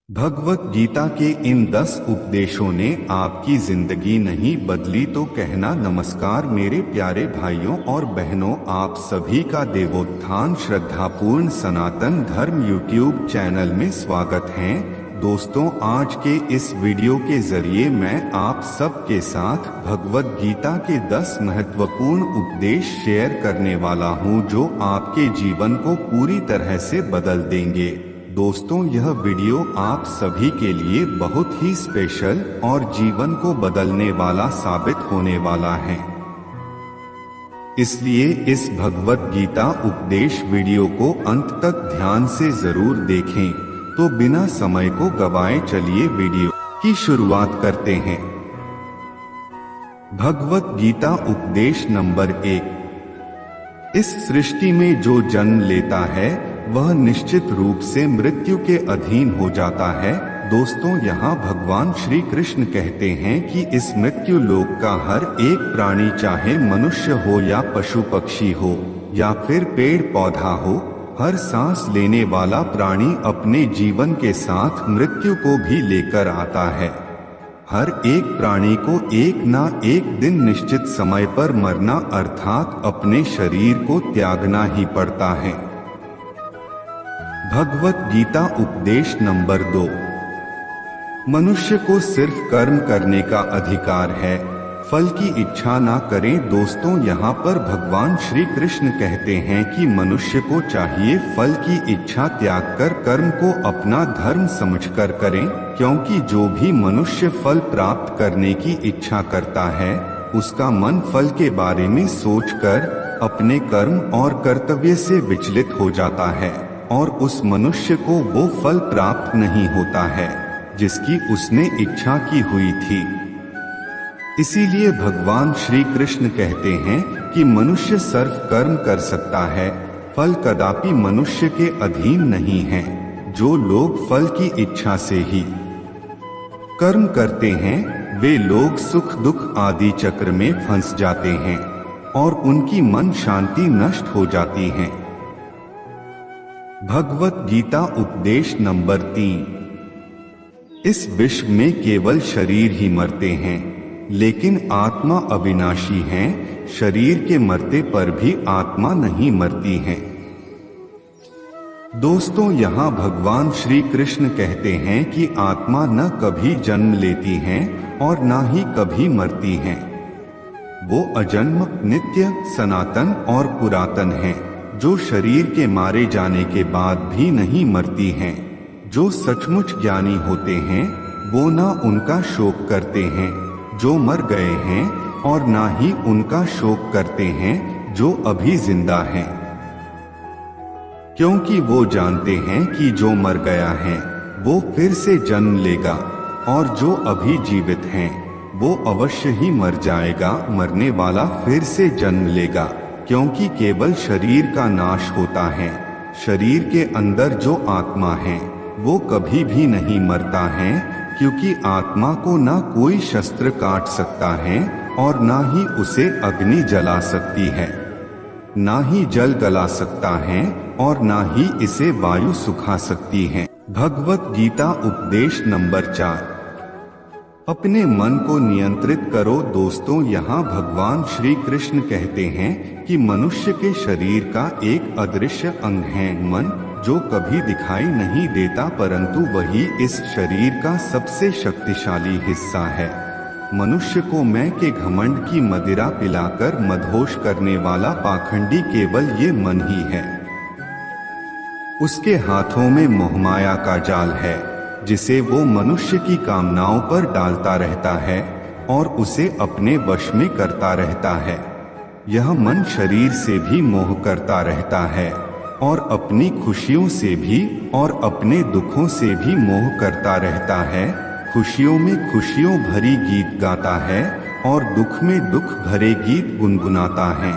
भगवत गीता के इन 10 उपदेशों ने आपकी जिंदगी नहीं बदली तो कहना नमस्कार मेरे प्यारे भाइयों और बहनों, आप सभी का देवोत्थान श्रद्धापूर्ण सनातन धर्म यूट्यूब चैनल में स्वागत है। दोस्तों, आज के इस वीडियो के जरिए मैं आप सबके साथ भगवत गीता के 10 महत्वपूर्ण उपदेश शेयर करने वाला हूं जो आपके जीवन को पूरी तरह से बदल देंगे। दोस्तों, यह वीडियो आप सभी के लिए बहुत ही स्पेशल और जीवन को बदलने वाला साबित होने वाला है। इसलिए इस भगवत गीता उपदेश वीडियो को अंत तक ध्यान से जरूर देखें। तो बिना समय को गवाए चलिए वीडियो की शुरुआत करते हैं। भगवत गीता उपदेश नंबर 1। इस सृष्टि में जो जन्म लेता है वह निश्चित रूप से मृत्यु के अधीन हो जाता है। दोस्तों, यहाँ भगवान श्री कृष्ण कहते हैं कि इस मृत्यु लोक का हर एक प्राणी, चाहे मनुष्य हो या पशु पक्षी हो या फिर पेड़ पौधा हो, हर सांस लेने वाला प्राणी अपने जीवन के साथ मृत्यु को भी लेकर आता है। हर एक प्राणी को एक ना एक दिन निश्चित समय पर मरना अर्थात अपने शरीर को त्यागना ही पड़ता है। भगवत गीता उपदेश नंबर 2। मनुष्य को सिर्फ कर्म करने का अधिकार है, फल की इच्छा ना करें। दोस्तों, यहाँ पर भगवान श्री कृष्ण कहते हैं कि मनुष्य को चाहिए फल की इच्छा त्याग कर कर्म को अपना धर्म समझकर करें, क्योंकि जो भी मनुष्य फल प्राप्त करने की इच्छा करता है उसका मन फल के बारे में सोचकर अपने कर्म और कर्तव्य से विचलित हो जाता है और उस मनुष्य को वो फल प्राप्त नहीं होता है जिसकी उसने इच्छा की हुई थी। इसीलिए भगवान श्री कृष्ण कहते हैं कि मनुष्य सिर्फ कर्म कर सकता है, फल कदापि मनुष्य के अधीन नहीं है। जो लोग फल की इच्छा से ही कर्म करते हैं वे लोग सुख दुख आदि चक्र में फंस जाते हैं और उनकी मन शांति नष्ट हो जाती है। भगवत गीता उपदेश नंबर 3। इस विश्व में केवल शरीर ही मरते हैं, लेकिन आत्मा अविनाशी है। शरीर के मरते पर भी आत्मा नहीं मरती है। दोस्तों, यहाँ भगवान श्री कृष्ण कहते हैं कि आत्मा न कभी जन्म लेती है और न ही कभी मरती है। वो अजन्म, नित्य, सनातन और पुरातन है, जो शरीर के मारे जाने के बाद भी नहीं मरती हैं। जो सचमुच ज्ञानी होते हैं वो ना उनका शोक करते हैं जो मर गए हैं और ना ही उनका शोक करते हैं जो अभी जिंदा हैं, क्योंकि वो जानते हैं कि जो मर गया है वो फिर से जन्म लेगा और जो अभी जीवित हैं वो अवश्य ही मर जाएगा। मरने वाला फिर से जन्म लेगा, क्योंकि केवल शरीर का नाश होता है। शरीर के अंदर जो आत्मा है वो कभी भी नहीं मरता है, क्योंकि आत्मा को ना कोई शस्त्र काट सकता है और ना ही उसे अग्नि जला सकती है, ना ही जल गला सकता है और ना ही इसे वायु सुखा सकती है। भगवत गीता उपदेश नंबर 4। अपने मन को नियंत्रित करो। दोस्तों, यहाँ भगवान श्री कृष्ण कहते हैं कि मनुष्य के शरीर का एक अदृश्य अंग है मन, जो कभी दिखाई नहीं देता, परंतु वही इस शरीर का सबसे शक्तिशाली हिस्सा है। मनुष्य को मैं के घमंड की मदिरा पिलाकर मदहोश करने वाला पाखंडी केवल ये मन ही है। उसके हाथों में मोहमाया का जाल है जिसे वो मनुष्य की कामनाओं पर डालता रहता है और उसे अपने वश में करता रहता है। यह मन शरीर से भी मोह करता रहता है और अपनी खुशियों से भी और अपने दुखों से भी मोह करता रहता है। खुशियों में खुशियों भरी गीत गाता है और दुख में दुख भरे गीत गुनगुनाता है।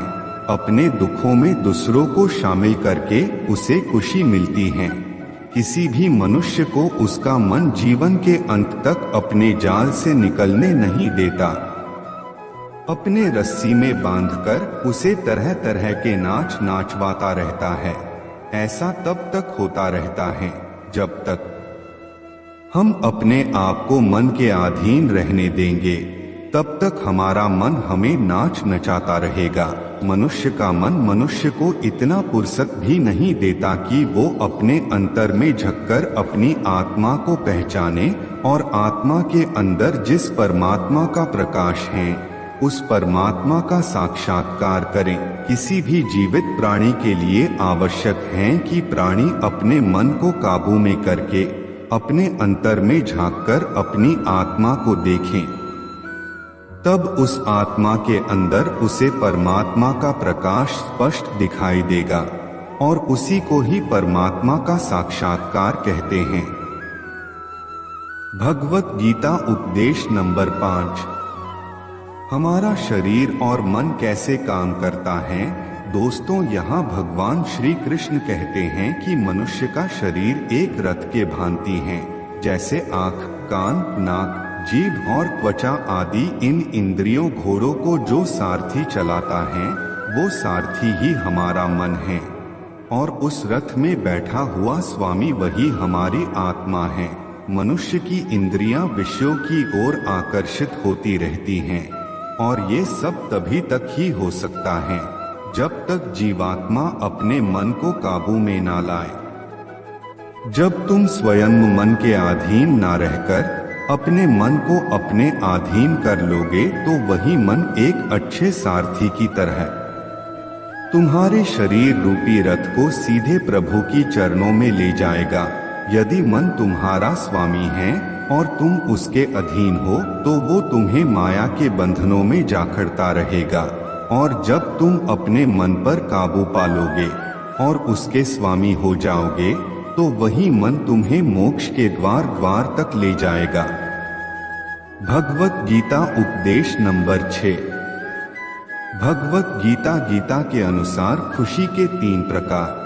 अपने दुखों में दूसरों को शामिल करके उसे खुशी मिलती है। किसी भी मनुष्य को उसका मन जीवन के अंत तक अपने जाल से निकलने नहीं देता। अपने रस्सी में बांधकर उसे तरह तरह के नाच नाचवाता रहता है। ऐसा तब तक होता रहता है जब तक हम अपने आप को मन के अधीन रहने देंगे, तब तक हमारा मन हमें नाच नचाता रहेगा। मनुष्य का मन मनुष्य को इतना फुर्सत भी नहीं देता कि वो अपने अंतर में झुककर अपनी आत्मा को पहचाने और आत्मा के अंदर जिस परमात्मा का प्रकाश है उस परमात्मा का साक्षात्कार करें। किसी भी जीवित प्राणी के लिए आवश्यक है कि प्राणी अपने मन को काबू में करके अपने अंतर में झांककर अपनी आत्मा को देखें, तब उस आत्मा के अंदर उसे परमात्मा का प्रकाश स्पष्ट दिखाई देगा और उसी को ही परमात्मा का साक्षात्कार कहते हैं। भगवत गीता उपदेश नंबर 5। हमारा शरीर और मन कैसे काम करता है। दोस्तों, यहाँ भगवान श्री कृष्ण कहते हैं कि मनुष्य का शरीर एक रथ के भांति है। जैसे आँख, कान, नाक, जीभ और त्वचा आदि इन इंद्रियों घोड़ों को जो सारथी चलाता है वो सारथी ही हमारा मन है और उस रथ में बैठा हुआ स्वामी वही हमारी आत्मा है। मनुष्य की इंद्रियां विषयों की ओर आकर्षित होती रहती हैं और ये सब तभी तक ही हो सकता है जब तक जीवात्मा अपने मन को काबू में ना लाए। जब तुम स्वयं मन के अधीन ना रहकर अपने मन को अपने अधीन कर लोगे तो वही मन एक अच्छे सारथी की तरह तुम्हारे शरीर रूपी रथ को सीधे प्रभु की चरणों में ले जाएगा। यदि मन तुम्हारा स्वामी है और तुम उसके अधीन हो तो वो तुम्हें माया के बंधनों में जाखड़ता रहेगा और जब तुम अपने मन पर काबू पालोगे और उसके स्वामी हो जाओगे तो वही मन तुम्हें मोक्ष के द्वार द्वार तक ले जाएगा। भगवत गीता उपदेश नंबर 6। भगवत गीता गीता के अनुसार खुशी के 3 प्रकार।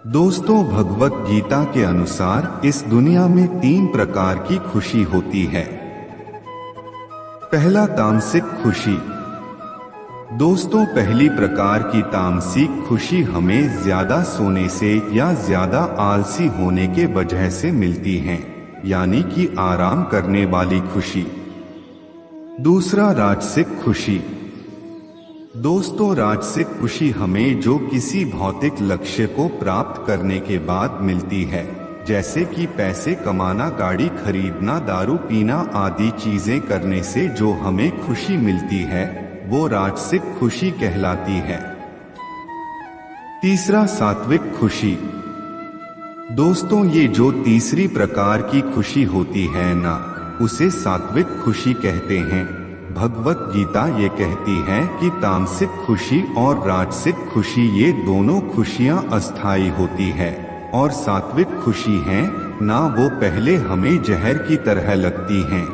दोस्तों, भगवत गीता के अनुसार इस दुनिया में 3 प्रकार की खुशी होती है। पहला, तामसिक खुशी। दोस्तों, पहली प्रकार की तामसिक खुशी हमें ज्यादा सोने से या ज्यादा आलसी होने के वजह से मिलती है, यानी कि आराम करने वाली खुशी। दूसरा, राजसिक खुशी। दोस्तों, राजसिक खुशी हमें जो किसी भौतिक लक्ष्य को प्राप्त करने के बाद मिलती है, जैसे कि पैसे कमाना, गाड़ी खरीदना, दारू पीना आदि चीजें करने से जो हमें खुशी मिलती है वो राजसिक खुशी कहलाती है। तीसरा, सात्विक खुशी। दोस्तों, ये जो तीसरी प्रकार की खुशी होती है ना, उसे सात्विक खुशी कहते हैं। भगवत गीता ये कहती है कि तामसिक खुशी और राजसिक खुशी ये दोनों खुशियां अस्थायी होती है और सात्विक खुशी है ना, वो पहले हमें जहर की तरह लगती हैं,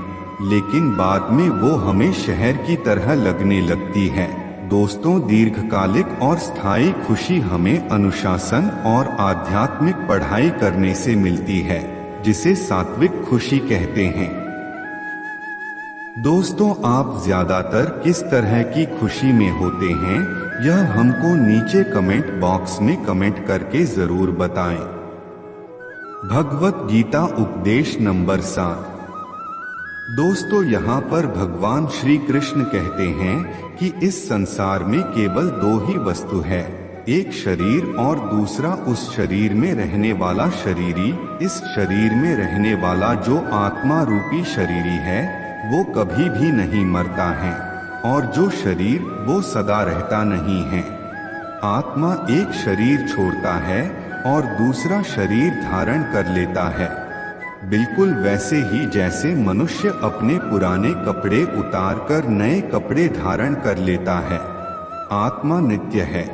लेकिन बाद में वो हमें शहर की तरह लगने लगती है। दोस्तों, दीर्घकालिक और स्थायी खुशी हमें अनुशासन और आध्यात्मिक पढ़ाई करने से मिलती है, जिसे सात्विक खुशी कहते हैं। दोस्तों, आप ज्यादातर किस तरह की खुशी में होते हैं, यह हमको नीचे कमेंट बॉक्स में कमेंट करके जरूर बताएं। भगवत गीता उपदेश नंबर 7। दोस्तों, यहाँ पर भगवान श्री कृष्ण कहते हैं कि इस संसार में केवल 2 ही वस्तु है, एक शरीर और दूसरा उस शरीर में रहने वाला शरीरी। इस शरीर में रहने वाला जो आत्मा रूपी शरीरी है वो कभी भी नहीं मरता है और जो शरीर वो सदा रहता नहीं है। आत्मा एक शरीर छोड़ता है और दूसरा शरीर धारण कर लेता है, बिल्कुल वैसे ही जैसे मनुष्य अपने पुराने कपड़े उतारकर नए कपड़े धारण कर लेता है। आत्मा नित्य है,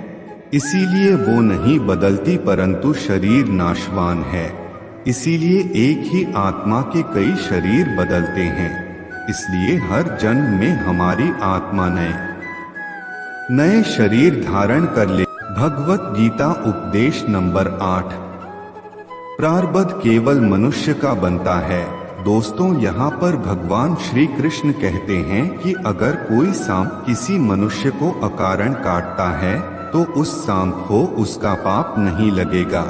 इसीलिए वो नहीं बदलती, परंतु शरीर नाशवान है, इसीलिए एक ही आत्मा के कई शरीर बदलते हैं। इसलिए हर जन्म में हमारी आत्मा नए शरीर धारण कर ले। भगवत गीता उपदेश नंबर 8। प्रारब्ध केवल मनुष्य का बनता है। दोस्तों, यहाँ पर भगवान श्री कृष्ण कहते हैं कि अगर कोई सांप किसी मनुष्य को अकारण काटता है तो उस सांप को उसका पाप नहीं लगेगा,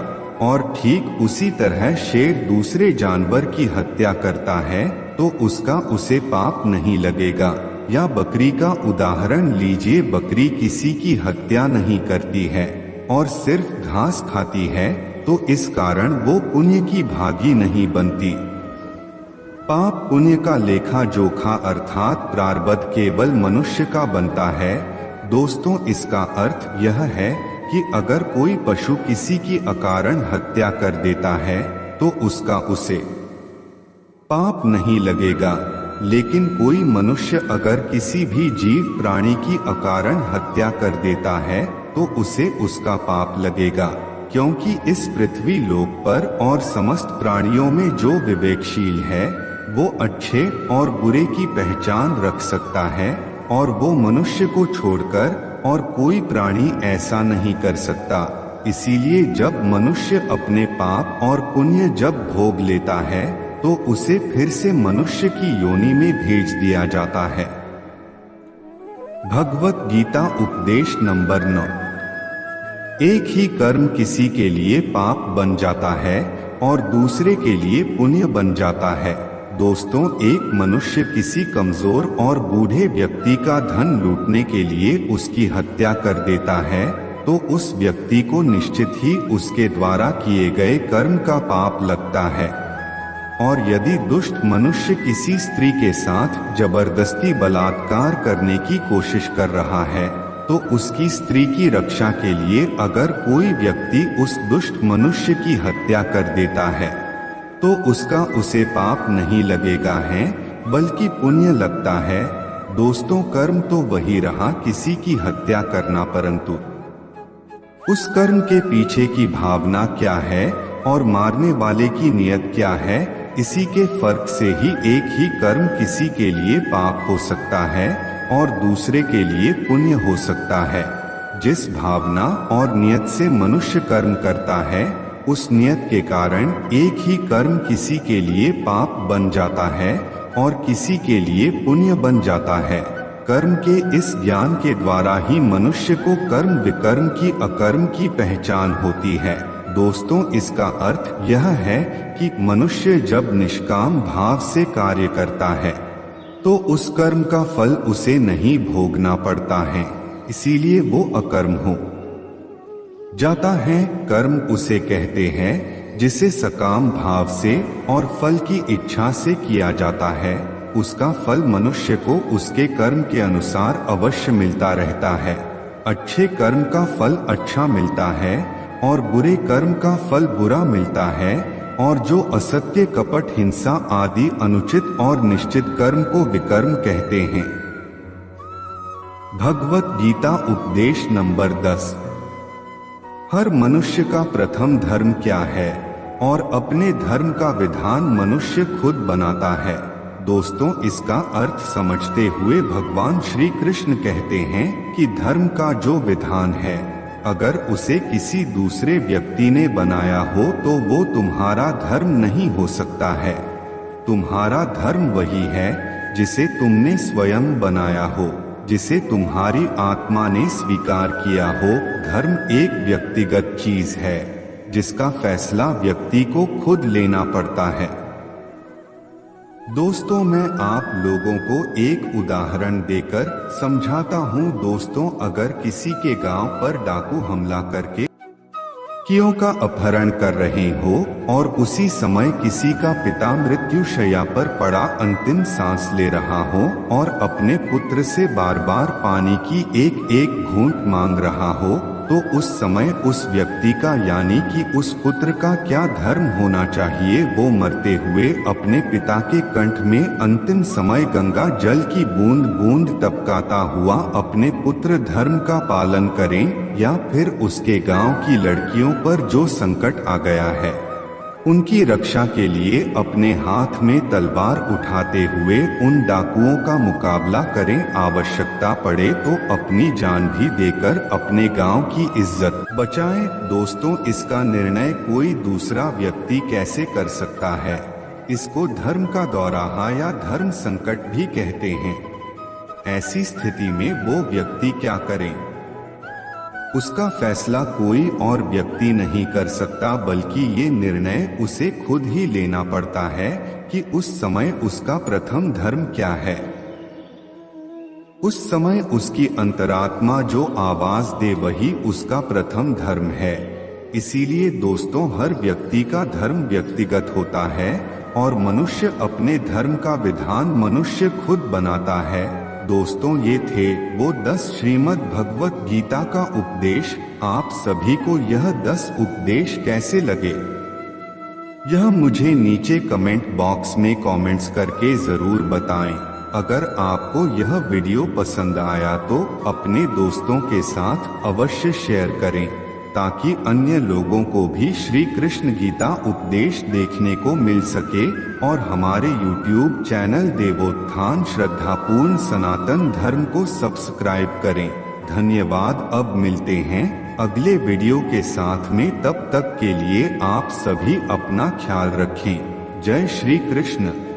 और ठीक उसी तरह शेर दूसरे जानवर की हत्या करता है तो उसका उसे पाप नहीं लगेगा। या बकरी का उदाहरण लीजिए, बकरी किसी की हत्या नहीं करती है और सिर्फ घास खाती है, तो इस कारण वो पुण्य की भागी नहीं बनती। पाप पुण्य का लेखा जोखा अर्थात प्रारब्ध केवल मनुष्य का बनता है। दोस्तों, इसका अर्थ यह है कि अगर कोई पशु किसी की अकारण हत्या कर देता है तो उसका उसे पाप नहीं लगेगा, लेकिन कोई मनुष्य अगर किसी भी जीव प्राणी की अकारण हत्या कर देता है तो उसे उसका पाप लगेगा, क्योंकि इस पृथ्वी लोक पर और समस्त प्राणियों में जो विवेकशील है वो अच्छे और बुरे की पहचान रख सकता है, और वो मनुष्य को छोड़कर और कोई प्राणी ऐसा नहीं कर सकता। इसीलिए जब मनुष्य अपने पाप और पुण्य जब भोग लेता है तो उसे फिर से मनुष्य की योनि में भेज दिया जाता है। भगवत गीता उपदेश नंबर 9। एक ही कर्म किसी के लिए पाप बन जाता है और दूसरे के लिए पुण्य बन जाता है। दोस्तों, एक मनुष्य किसी कमजोर और बूढ़े व्यक्ति का धन लूटने के लिए उसकी हत्या कर देता है तो उस व्यक्ति को निश्चित ही उसके द्वारा किए गए कर्म का पाप लगता है। और यदि दुष्ट मनुष्य किसी स्त्री के साथ जबरदस्ती बलात्कार करने की कोशिश कर रहा है तो उसकी स्त्री की रक्षा के लिए अगर कोई व्यक्ति उस दुष्ट मनुष्य की हत्या कर देता है तो उसका उसे पाप नहीं लगेगा है, बल्कि पुण्य लगता है। दोस्तों, कर्म तो वही रहा किसी की हत्या करना, परंतु उस कर्म के पीछे की भावना क्या है और मारने वाले की नियत क्या है, इसी के फर्क से ही एक ही कर्म किसी के लिए पाप हो सकता है और दूसरे के लिए पुण्य हो सकता है। जिस भावना और नियत से मनुष्य कर्म करता है उस नियत के कारण एक ही कर्म किसी के लिए पाप बन जाता है और किसी के लिए पुण्य बन जाता है। कर्म के इस ज्ञान के द्वारा ही मनुष्य को कर्म विकर्म की अकर्म की पहचान होती है। दोस्तों, इसका अर्थ यह है कि मनुष्य जब निष्काम भाव से कार्य करता है तो उस कर्म का फल उसे नहीं भोगना पड़ता है, इसीलिए वो अकर्म हो जाता है। कर्म उसे कहते हैं जिसे सकाम भाव से और फल की इच्छा से किया जाता है। उसका फल मनुष्य को उसके कर्म के अनुसार अवश्य मिलता रहता है। अच्छे कर्म का फल अच्छा मिलता है और बुरे कर्म का फल बुरा मिलता है, और जो असत्य कपट हिंसा आदि अनुचित और निश्चित कर्म को विकर्म कहते हैं। भगवत गीता उपदेश नंबर 10। हर मनुष्य का प्रथम धर्म क्या है और अपने धर्म का विधान मनुष्य खुद बनाता है। दोस्तों, इसका अर्थ समझते हुए भगवान श्री कृष्ण कहते हैं कि धर्म का जो विधान है अगर उसे किसी दूसरे व्यक्ति ने बनाया हो तो वो तुम्हारा धर्म नहीं हो सकता है। तुम्हारा धर्म वही है जिसे तुमने स्वयं बनाया हो, जिसे तुम्हारी आत्मा ने स्वीकार किया हो। धर्म एक व्यक्तिगत चीज है जिसका फैसला व्यक्ति को खुद लेना पड़ता है। दोस्तों, मैं आप लोगों को एक उदाहरण देकर समझाता हूँ। दोस्तों, अगर किसी के गांव पर डाकू हमला करके लड़कियों का अपहरण कर रहे हो और उसी समय किसी का पिता मृत्यु शैया पर पड़ा अंतिम सांस ले रहा हो और अपने पुत्र से बार बार पानी की एक एक घूंट मांग रहा हो, तो उस समय उस व्यक्ति का यानी कि उस पुत्र का क्या धर्म होना चाहिए? वो मरते हुए अपने पिता के कंठ में अंतिम समय गंगा जल की बूंद बूंद टपकाता हुआ अपने पुत्र धर्म का पालन करें, या फिर उसके गांव की लड़कियों पर जो संकट आ गया है उनकी रक्षा के लिए अपने हाथ में तलवार उठाते हुए उन डाकुओं का मुकाबला करें, आवश्यकता पड़े तो अपनी जान भी देकर अपने गांव की इज्जत बचाएं। दोस्तों, इसका निर्णय कोई दूसरा व्यक्ति कैसे कर सकता है? इसको धर्म का दौराहा या धर्म संकट भी कहते हैं। ऐसी स्थिति में वो व्यक्ति क्या करें? उसका फैसला कोई और व्यक्ति नहीं कर सकता, बल्कि ये निर्णय उसे खुद ही लेना पड़ता है कि उस समय उसका प्रथम धर्म क्या है। उस समय उसकी अंतरात्मा जो आवाज दे वही उसका प्रथम धर्म है। इसीलिए दोस्तों, हर व्यक्ति का धर्म व्यक्तिगत होता है और मनुष्य अपने धर्म का विधान मनुष्य खुद बनाता है। दोस्तों, ये थे वो 10 श्रीमद् भगवत गीता का उपदेश। आप सभी को यह 10 उपदेश कैसे लगे, यह मुझे नीचे कमेंट बॉक्स में कमेंट्स करके जरूर बताएं। अगर आपको यह वीडियो पसंद आया तो अपने दोस्तों के साथ अवश्य शेयर करें, ताकि अन्य लोगों को भी श्री कृष्ण गीता उपदेश देखने को मिल सके और हमारे YouTube चैनल देवोत्थान श्रद्धापूर्ण सनातन धर्म को सब्सक्राइब करें। धन्यवाद। अब मिलते हैं अगले वीडियो के साथ में, तब तक के लिए आप सभी अपना ख्याल रखें। जय श्री कृष्ण।